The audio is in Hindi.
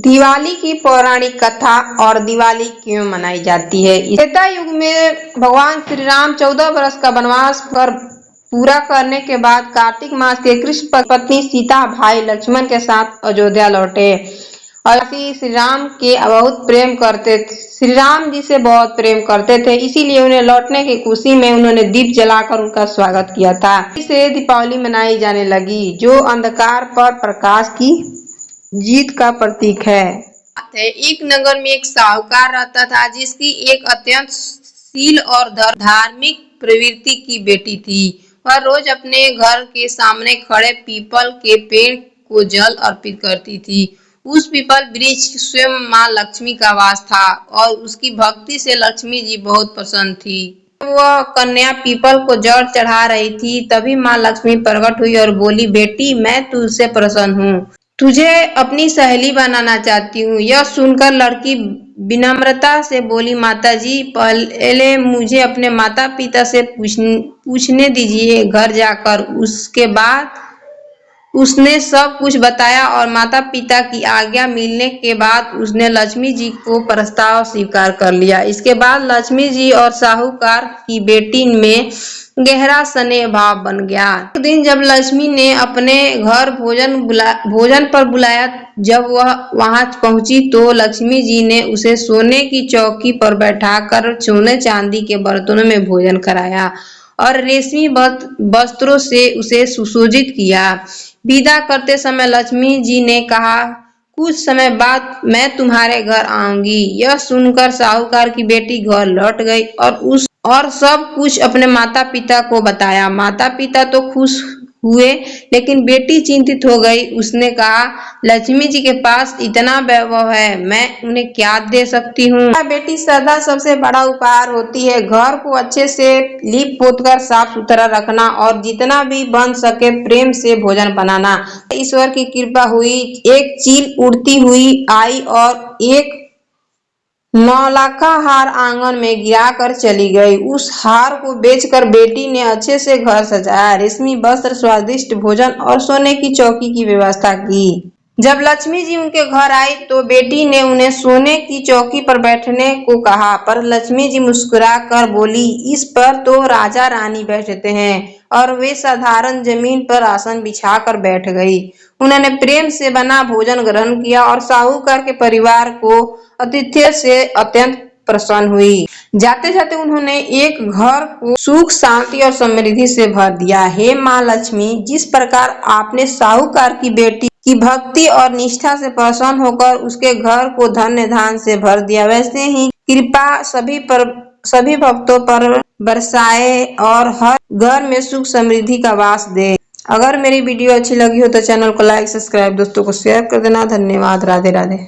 दिवाली की पौराणिक कथा और दिवाली क्यों मनाई जाती है। त्रेता युग में भगवान श्री राम 14 वर्ष का वनवास कर पूरा करने के बाद कार्तिक मास के कृष्ण पत्नी सीता भाई लक्ष्मण के साथ अयोध्या लौटे और श्री राम के बहुत प्रेम करते थे। श्री राम जी से बहुत प्रेम करते थे, इसीलिए उन्हें लौटने की खुशी में उन्होंने दीप जलाकर उनका स्वागत किया था। इसे दीपावली मनाई जाने लगी, जो अंधकार पर प्रकाश की जीत का प्रतीक है। एक नगर में एक साहूकार रहता था, जिसकी एक अत्यंत शील और धार्मिक प्रवृत्ति की बेटी थी। वह रोज अपने घर के सामने खड़े पीपल के पेड़ को जल अर्पित करती थी। उस पीपल वृक्ष स्वयं माँ लक्ष्मी का वास था और उसकी भक्ति से लक्ष्मी जी बहुत प्रसन्न थी। वह कन्या पीपल को जल चढ़ा रही थी, तभी माँ लक्ष्मी प्रकट हुई और बोली, बेटी मैं तुझसे प्रसन्न हूँ, तुझे अपनी सहेली बनाना चाहती हूँ। यह सुनकर लड़की विनम्रता से बोली, माताजी पहले मुझे अपने माता पिता से पूछने दीजिए घर जाकर। उसके बाद उसने सब कुछ बताया और माता पिता की आज्ञा मिलने के बाद उसने लक्ष्मी जी को प्रस्ताव स्वीकार कर लिया। इसके बाद लक्ष्मी जी और साहूकार की बेटी में गहरा स्नेह भाव बन गया। एक दिन जब लक्ष्मी ने अपने घर भोजन पर बुलाया, जब वह वहां पहुंची तो लक्ष्मी जी ने उसे सोने की चौकी पर बैठाकर सोने चांदी के बर्तनों में भोजन कराया और रेशमी वस्त्रों से उसे सुशोभित किया। विदा करते समय लक्ष्मी जी ने कहा, कुछ समय बाद मैं तुम्हारे घर आऊंगी। यह सुनकर साहूकार की बेटी घर लौट गई और सब कुछ अपने माता पिता को बताया। माता पिता तो खुश हुए, लेकिन बेटी चिंतित हो गई। उसने कहा, लक्ष्मी जी के पास इतना वैभव है, मैं उन्हें क्या दे सकती हूँ। बेटी श्रद्धा सबसे बड़ा उपहार होती है। घर को अच्छे से लीप पोत कर साफ सुथरा रखना और जितना भी बन सके प्रेम से भोजन बनाना। ईश्वर की कृपा हुई, एक चील उड़ती हुई आई और एक नौलखा हार आंगन में गिरा कर चली गई। उस हार को बेचकर बेटी ने अच्छे से घर सजाया, रेशमी वस्त्र, स्वादिष्ट भोजन और सोने की चौकी की व्यवस्था की। जब लक्ष्मी जी उनके घर आई तो बेटी ने उन्हें सोने की चौकी पर बैठने को कहा, पर लक्ष्मी जी मुस्कुरा कर बोली, इस पर तो राजा रानी बैठते हैं। और वे साधारण जमीन पर आसन बिछाकर बैठ गई। उन्होंने प्रेम से बना भोजन ग्रहण किया और साहूकार के परिवार को आतिथ्य से अत्यंत प्रसन्न हुई। जाते जाते उन्होंने एक घर को सुख शांति और समृद्धि से भर दिया। हे माँ लक्ष्मी, जिस प्रकार आपने साहूकार की बेटी की भक्ति और निष्ठा से प्रसन्न होकर उसके घर को धन्य धान से भर दिया, वैसे ही कृपा सभी भक्तों पर बरसाए और हर घर में सुख समृद्धि का वास दे। अगर मेरी वीडियो अच्छी लगी हो तो चैनल को लाइक सब्सक्राइब दोस्तों को शेयर कर देना। धन्यवाद। राधे राधे।